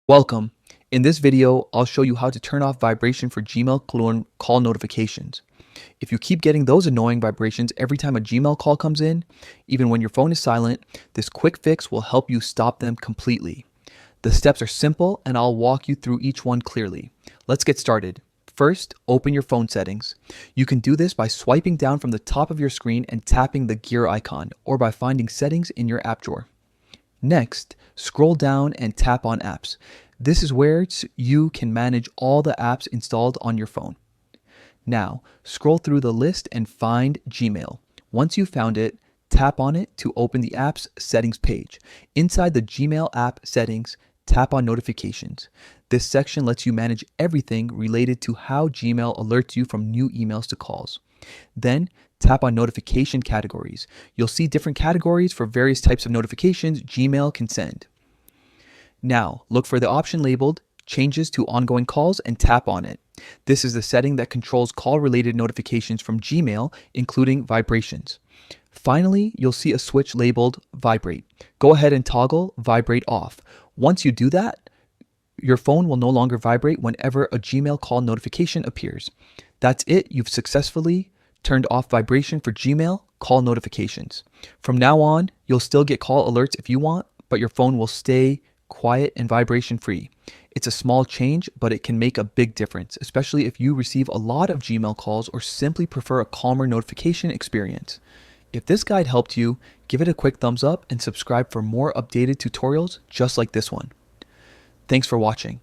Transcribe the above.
Welcome. In this video, I'll show you how to turn off vibration for Gmail call notifications. If you keep getting those annoying vibrations every time a Gmail call comes in, even when your phone is silent, this quick fix will help you stop them completely. The steps are simple and I'll walk you through each one clearly. Let's get started. First, open your phone settings. You can do this by swiping down from the top of your screen and tapping the gear icon, or by finding settings in your app drawer. Next, scroll down and tap on apps. This is where you can manage all the apps installed on your phone. Now, scroll through the list and find Gmail. Once you've found it, tap on it to open the app's settings page. Inside the Gmail app settings, tap on notifications. This section lets you manage everything related to how Gmail alerts you from new emails to calls. Then, tap on notification categories. You'll see different categories for various types of notifications Gmail can send. Now, look for the option labeled Changes to Ongoing Calls and tap on it. This is the setting that controls call-related notifications from Gmail, including vibrations. Finally, you'll see a switch labeled Vibrate. Go ahead and toggle Vibrate Off. Once you do that, your phone will no longer vibrate whenever a Gmail call notification appears. That's it. You've successfully turned off vibration for Gmail call notifications. From now on, you'll still get call alerts if you want, but your phone will stay quiet and vibration free. It's a small change, but it can make a big difference, especially if you receive a lot of Gmail calls or simply prefer a calmer notification experience. If this guide helped you, give it a quick thumbs up and subscribe for more updated tutorials just like this one. Thanks for watching.